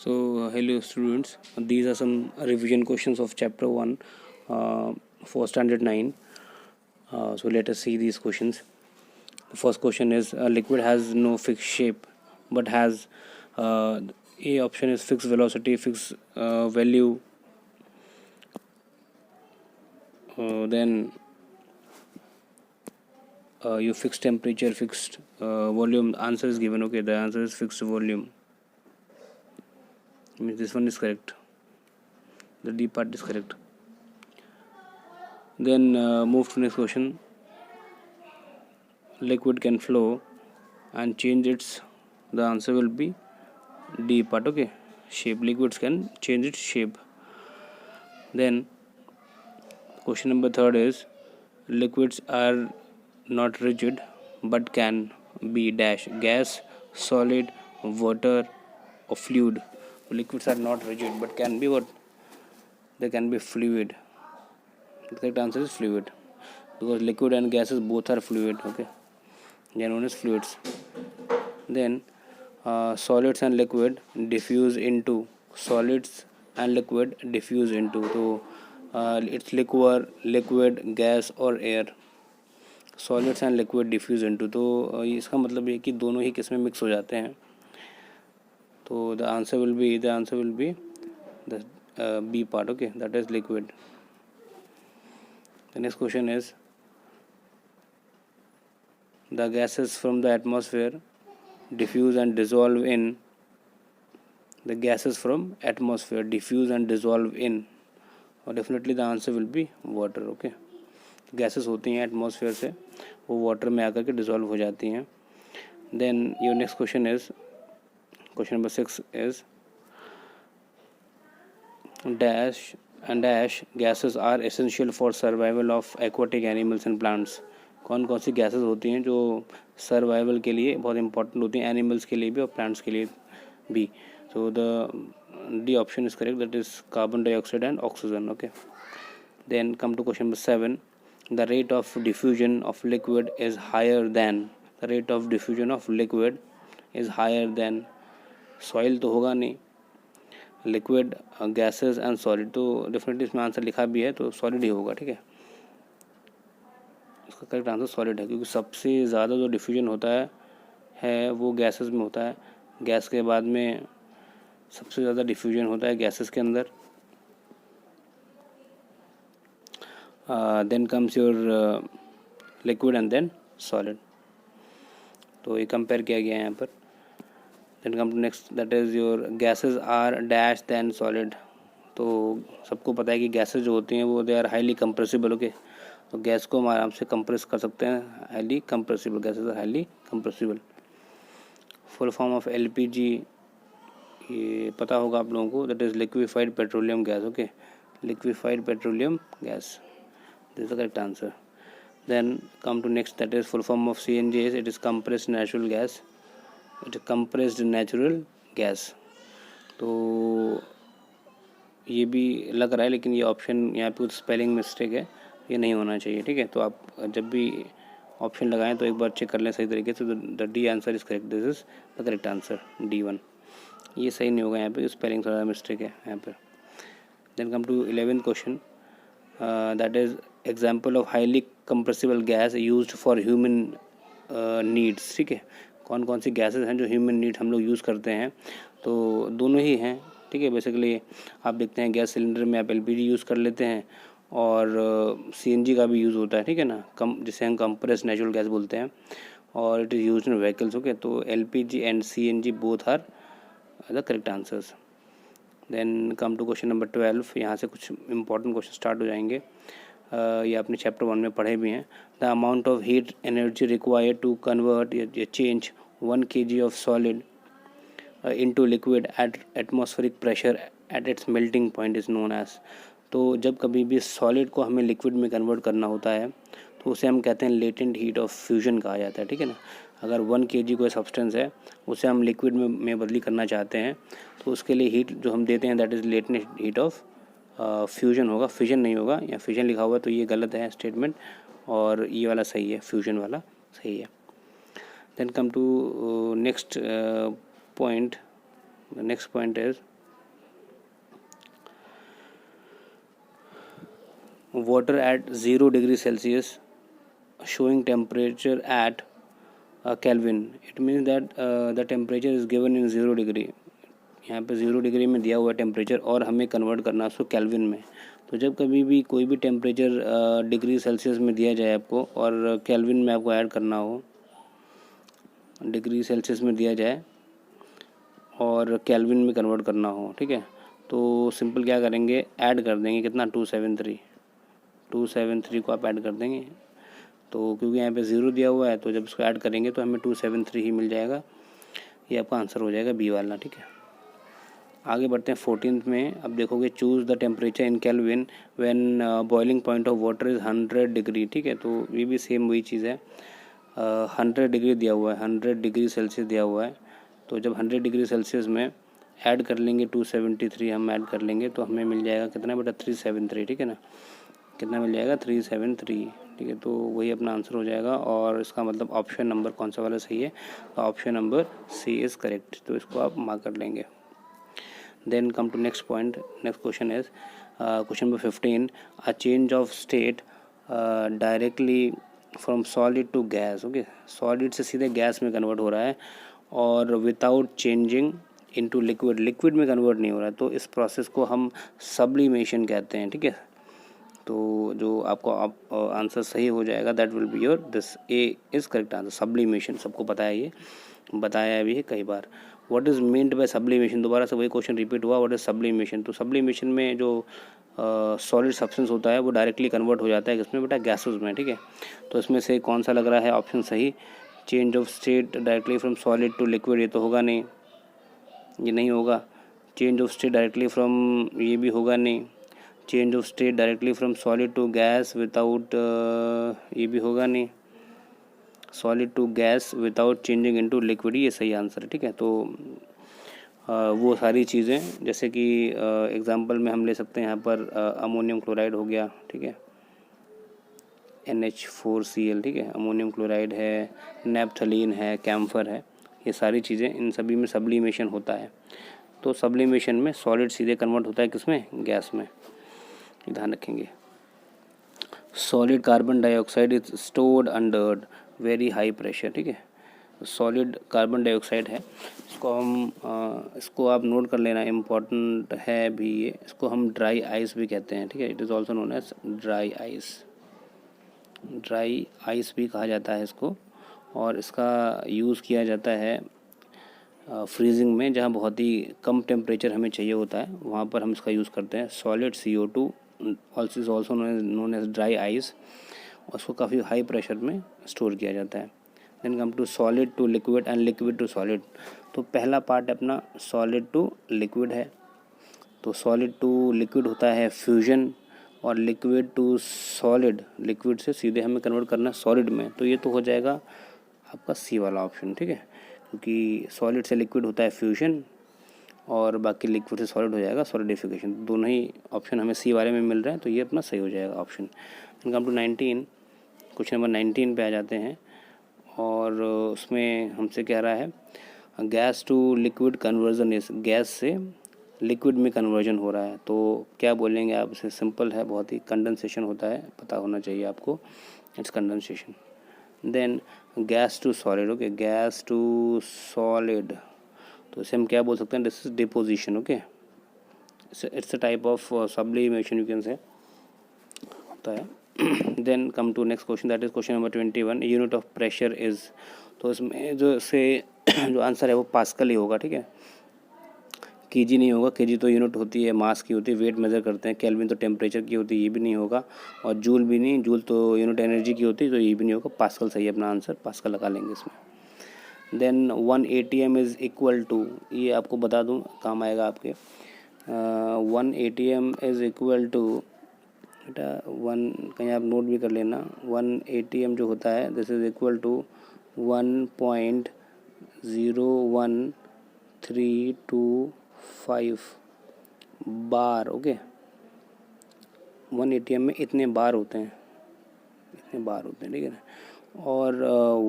Hello students, these are some revision questions of chapter 1 for standard 9. So let us see these questions. The first question is, a liquid has no fixed shape but has A option is fixed velocity, fixed value, then your fixed temperature, fixed volume. The answer is given. Okay, the answer is fixed volume. Means this one is correct. The D part is correct. Then move to next question. Liquid can flow and change its, the answer will be D part. Okay, shape. Liquids can change its shape. Then question number 3 is, liquids are not rigid but can be dash gas, solid, water or fluid. Liquids are not rigid but can be what? They can be fluid. The correct answer is fluid, because liquid and gases both are fluid. Okay, they are known as fluids. Then solids and liquid diffuse into, solids and liquid diffuse into, तो it's liquid, gas और air. Solids and liquid diffuse into, तो इसका मतलब ये कि दोनों ही किस में मिक्स हो जाते हैं. तो the answer will be the B part. Okay, that is liquid. The next question is, the gases from the atmosphere diffuse and dissolve in, the gases from atmosphere diffuse and dissolve in, और definitely the answer will be water. okay, gases होती हैं atmosphere से, वो water में आकर के dissolve हो जाती हैं. Then your next question is, question number 6 is, dash and dash gases are essential for survival of aquatic animals and plants. कौन कौन सी गैसेस होती हैं जो सर्वाइवल के लिए बहुत इंपॉर्टेंट होती हैं, एनिमल्स के लिए भी और प्लांट्स के लिए भी. So the D option is correct, that is carbon dioxide and oxygen. Okay, then come to question number 7. The rate of diffusion of liquid is higher than, the rate of diffusion of liquid is higher than, soil तो होगा नहीं, liquid, gases and solid, तो definitely इसमें answer लिखा भी है तो solid ही होगा. ठीक है, इसका करेक्ट आंसर सॉलिड है, क्योंकि सबसे ज़्यादा जो डिफ्यूजन होता है वो गैसेस में होता है. गैस के बाद में सबसे ज़्यादा डिफ्यूजन होता है गैसेस के अंदर. then comes your liquid and then solid. तो ये कंपेयर किया गया है यहाँ पर. then come to next, that is your gases are dash than solid. तो सबको पता है कि गैसेस जो होती हैं वो they are highly compressible. Okay, तो गैस को हम आराम से कंप्रेस कर सकते हैं. Highly compressible, gases are highly compressible. Full form of LPG ये पता होगा आप लोगों को, that is liquefied petroleum gas. Okay, liquefied petroleum gas. This is the correct answer. Then come to next, that is full form of CNG is, it is compressed natural gas. It is compressed natural gas. तो ये भी लग रहा है, लेकिन ये option यहाँ पे कुछ स्पेलिंग मिस्टेक है, ये नहीं होना चाहिए. ठीक है, तो आप जब भी ऑप्शन लगाएं तो एक बार चेक कर लें सही तरीके से. The D answer is correct, this is the correct answer, D1. ये सही नहीं होगा, यहाँ पे स्पेलिंग थोड़ा मिस्टेक है यहाँ पर. Then come to 11th question, that is example of highly compressible gas used for human needs. ठीक है, कौन कौन सी गैसेस हैं जो ह्यूमन नीड हम लोग यूज़ करते हैं, तो दोनों ही हैं. ठीक है, बेसिकली आप देखते हैं गैस सिलेंडर में आप एलपीजी यूज़ कर लेते हैं और सीएनजी का भी यूज़ होता है. ठीक है ना, जिसे हम कंप्रेस्ड नेचुरल गैस बोलते हैं, और it is used in vehicles. Okay, तो LPG and CNG both are the correct answers. Then come to question number 12. यहाँ से कुछ इंपॉर्टेंट क्वेश्चन स्टार्ट हो जाएंगे. ये आपने चैप्टर 1 में पढ़े भी हैं. The amount of heat energy required to convert या change 1 kg of solid into liquid at atmospheric pressure at its melting point is known as. तो जब कभी भी सॉलिड को हमें लिक्विड में कन्वर्ट करना होता है तो उसे हम कहते हैं लेटेंट हीट ऑफ फ्यूजन कहा जाता है. ठीक है ना, अगर 1 kg कोई सब्सटेंस है उसे हम लिक्विड में बदली करना चाहते हैं तो उसके लिए हीट जो हम देते हैं that is latent heat of fusion होगा. फ्यूजन नहीं होगा, या फ्यूजन लिखा हुआ है तो ये गलत है स्टेटमेंट, और ये वाला सही है, फ्यूजन वाला सही है. Then come to next point. Next point is water at 0 degree Celsius showing temperature at Kelvin. It means that the temperature is given in 0 degree. यहाँ पे 0 डिग्री में दिया हुआ टेम्परेचर और हमें कन्वर्ट करना है उसको केल्विन में। तो जब कभी भी कोई भी टेम्परेचर डिग्री सेल्सियस में दिया जाए आपको और केल्विन में आपको ऐड करना हो, डिग्री सेल्सियस में दिया जाए और केल्विन में कन्वर्ट करना हो, ठीक है, तो सिंपल क्या करेंगे, ऐड कर देंगे कितना 273 को आप ऐड कर देंगे। तो क्योंकि यहाँ पे 0 दिया हुआ है तो जब इसको ऐड करेंगे तो हमें 273 ही मिल जाएगा। ये आपका आंसर हो जाएगा बी वाला, ठीक है। आगे बढ़ते हैं 14th में। अब देखोगे choose the temperature in kelvin when boiling point of water is 100 degree, ठीक है। तो ये भी सेम वही चीज़ है, 100 डिग्री दिया हुआ है, 100 डिग्री सेल्सियस दिया हुआ है। तो जब 100 डिग्री सेल्सियस में ऐड कर लेंगे 273 हम ऐड कर लेंगे तो हमें मिल जाएगा कितना बेटा 373, ठीक है ना। कितना मिल जाएगा 373, ठीक है। तो वही अपना आंसर हो जाएगा और इसका मतलब ऑप्शन नंबर कौन सा वाला सही है, तो option number C is correct. तो इसको आप मार्क कर लेंगे। Then come to next point. Next question is question number 15. A change of state directly from solid to gas. Okay, solid से सीधे गैस में कन्वर्ट हो रहा है और without changing into liquid, liquid में कन्वर्ट नहीं हो रहा है। तो इस प्रोसेस को हम सब्लिमेशन कहते हैं, ठीक है। तो जो आपको आंसर सही हो जाएगा that will be your this A is correct answer, sublimation. सबको पता है, ये बताया भी है कई बार। What is meant by sublimation, दोबारा से वही क्वेश्चन रिपीट हुआ, व्हाट इज़ सब्लिमेशन। तो सब्लिमेशन में जो सॉलिड सब्सटेंस होता है वो डायरेक्टली कन्वर्ट हो जाता है किसमें बेटा, गैसेस में, ठीक है। तो इसमें से कौन सा लग रहा है ऑप्शन सही, change of state directly from solid to liquid, ये तो होगा नहीं, ये नहीं होगा। Change of state directly from, ये भी होगा नहीं। Change of state directly from solid to gas without, ये भी होगा नहीं। Solid to gas without changing into liquid, ये सही आंसर है, ठीक है। तो वो सारी चीज़ें जैसे कि एग्जांपल में हम ले सकते हैं यहाँ पर अमोनियम क्लोराइड हो गया, ठीक है, NH4Cl, ठीक है, अमोनियम क्लोराइड है, नेप्थलीन है, कैम्फर है, ये सारी चीज़ें, इन सभी में सब्लिमेशन होता है। तो सब्लिमेशन में सॉलिड सीधे कन्वर्ट होता है किसमें, गैस में, ध्यान रखेंगे। Solid carbon dioxide is stored under very high pressure, ठीक है। सॉलिड कार्बन डाइऑक्साइड है, इसको आप नोट कर लेना, इम्पॉर्टेंट है भी ये। इसको हम ड्राई आइस भी कहते हैं, ठीक है, it is also known as dry ice, dry ice भी कहा जाता है इसको। और इसका यूज़ किया जाता है फ्रीजिंग में, जहाँ बहुत ही कम टेम्परेचर हमें चाहिए होता है, वहाँ पर हम इसका यूज़ करते हैं। Solid CO2 is also known as dry ice, उसको काफ़ी हाई प्रेशर में स्टोर किया जाता है। Then come to solid to liquid and liquid to solid. तो पहला पार्ट अपना सॉलिड टू लिक्विड है। तो सॉलिड टू लिक्विड होता है फ्यूजन, और लिक्विड टू सॉलिड, लिक्विड से सीधे हमें कन्वर्ट करना है सॉलिड में, तो ये तो हो जाएगा आपका सी वाला ऑप्शन, ठीक है। क्योंकि सॉलिड से लिक्विड होता है फ्यूजन और बाकी लिक्विड से सॉलिड हो जाएगा सॉलिडिफिकेशन। दोनों ही ऑप्शन हमें सी वाले में मिल रहे हैं, तो ये अपना सही हो जाएगा option. Come to 19, question number 19 पे आ जाते हैं और उसमें हमसे कह रहा है gas to liquid conversion is, gas से लिक्विड में कन्वर्जन हो रहा है, तो क्या बोलेंगे आप इसे, सिंपल है बहुत ही, कंडेंसेशन होता है, पता होना चाहिए आपको, it's condensation. Then gas to solid, okay, gas to solid, तो इसे हम क्या बोल सकते हैं, this is deposition, okay, it's a type of sublimation you can say, होता है। Then come to next question, that is question number 21, unit of pressure is, तो इसमें जो से जो आंसर है वो पास्कल ही होगा, ठीक है, केजी नहीं होगा, केजी तो यूनिट होती है, मास की होती है, वेट मेजर करते हैं, केल्विन तो टेम्परेचर की होती है, ये भी नहीं होगा, और जूल भी नहीं, जूल तो यूनिट एनर्जी की होती है, तो ये भी नहीं होगा, पास्कल सही है अपना आंसर, पास्कल लगा लेंगे इसमें। Then 1 ATM is equal to, ये आपको बता दूं काम आएगा आपके, 1 ATM इज़ इक्वल टू, बेटा 1 कहीं आप नोट भी कर लेना, 1 ATM जो होता है this is equal to 1.01325 bar, okay. 1 ATM में इतने बार होते हैं, इतने बार होते हैं, ठीक है ना। और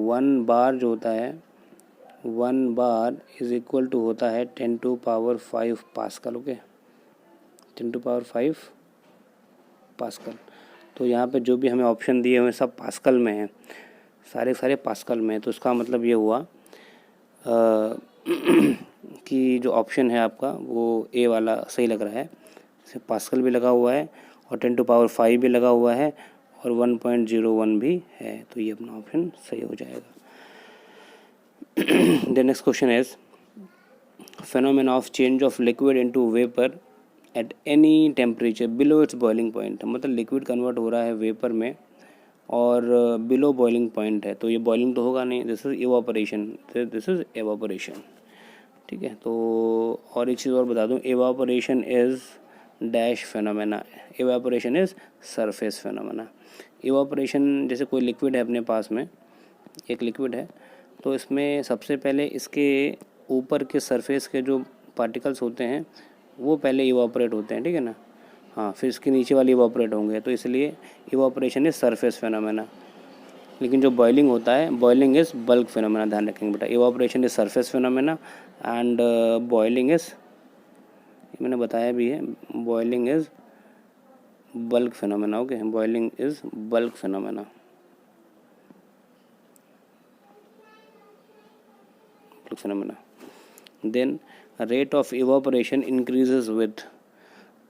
1 बार जो होता है, 1 बार इज़ इक्वल टू होता है 10⁵ पास्कल, ओके, 10⁵ पास्कल। तो यहाँ पे जो भी हमें ऑप्शन दिए हुए सब पास्कल में है, सारे सारे पास्कल में है। तो इसका मतलब ये हुआ कि जो ऑप्शन है आपका वो ए वाला सही लग रहा है। इसे पास्कल भी लगा हुआ है और 10⁵ भी लगा हुआ है और 1.01 भी है, तो ये अपना ऑप्शन सही हो जाएगा। The next question is phenomena of change of liquid into vapour at any temperature below it's boiling point. मतलब लिक्विड कन्वर्ट हो रहा है वेपर में और बिलो बॉइलिंग पॉइंट है, तो ये बॉइलिंग तो होगा नहीं, this is evaporation, this is evaporation, ठीक है। तो और एक चीज़ और बता दूं, evaporation is dash phenomena, evaporation is surface phenomena. Evaporation जैसे कोई लिक्विड है अपने पास में, एक लिक्विड है, तो इसमें सबसे पहले इसके ऊपर के सरफेस के जो पार्टिकल्स होते हैं वो पहले इवापोरेट होते हैं, ठीक है ना। हाँ, फिर इसके नीचे वाले इवापोरेट होंगे, तो इसलिए इवापोरेशन इज सरफेस फेनोमेना। लेकिन जो बॉइलिंग होता है, बॉइलिंग इज़ बल्क फेनोमेना, ध्यान रखेंगे बेटा। Evaporation is surface phenomena and boiling is, मैंने बताया भी है, boiling is bulk phenomena. Okay, boiling is bulk phenomena, bulk phenomena. Then rate of evaporation increases with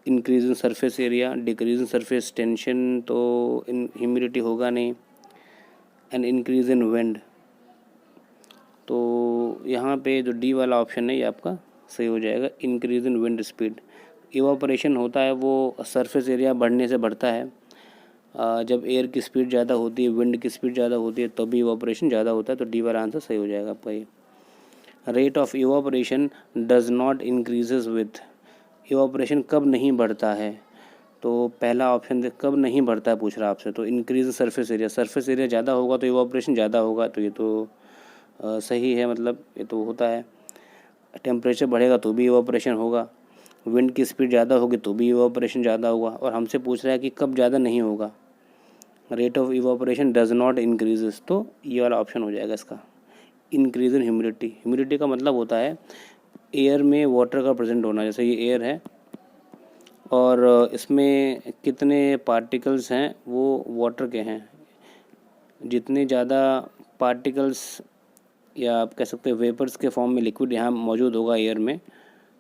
increase in surface area, decrease in surface tension, तो इन humidity होगा नहीं, and increase in wind. तो यहाँ पे जो डी वाला option है ये आपका सही हो जाएगा, increase in wind speed. Evaporation होता है वो सरफेस एरिया बढ़ने से बढ़ता है, जब एयर की स्पीड ज़्यादा होती है, विंड की स्पीड ज़्यादा होती है, तब भी इवापोरेशन ज़्यादा होता है। तो डी वाला आंसर सही हो जाएगा आपका ये। Rate of evaporation does not increases with, evaporation कब नहीं बढ़ता है, तो पहला ऑप्शन कब नहीं बढ़ता है पूछ रहा है आपसे, तो increase surface area, surface area ज़्यादा होगा तो इवापोरेशन ज़्यादा होगा, तो ये तो सही है, मतलब ये तो होता है। टेम्परेचर बढ़ेगा तो भी इवापोरेशन होगा, विंड की स्पीड ज़्यादा होगी तो भी इवापोरेशन ज़्यादा होगा, और हमसे पूछ रहा है कि कब ज़्यादा नहीं होगा, rate of evaporation does not increases, तो ये वाला ऑप्शन हो जाएगा इसका, इंक्रीज इन ह्यूमिडिटी। ह्यूमिडिटी का मतलब होता है एयर में वाटर का प्रेजेंट होना। जैसे ये एयर है और इसमें कितने पार्टिकल्स हैं वो वाटर के हैं, जितने ज़्यादा पार्टिकल्स या आप कह सकते हैं वेपर्स के फॉर्म में लिक्विड यहाँ मौजूद होगा एयर में,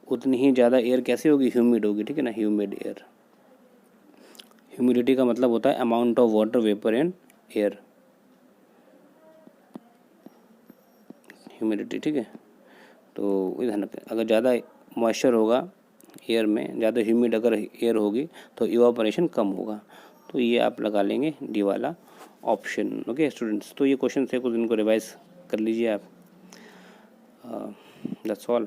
उतनी ही ज़्यादा एयर कैसे होगी, ह्यूमिड होगी, ठीक है ना, ह्यूमिड एयर। ह्यूमिडिटी का मतलब होता है amount of water vapour and air, humidity, ठीक है। तो ध्यान रखें, अगर ज़्यादा मॉइस्चर होगा एयर में, ज़्यादा ह्यूमिड अगर एयर होगी तो इवापोरेशन कम होगा, तो ये आप लगा लेंगे डी वाला ऑप्शन। ओके स्टूडेंट्स, तो ये क्वेश्चन थे, कुछ इनको रिवाइज कर लीजिए आप। That's all.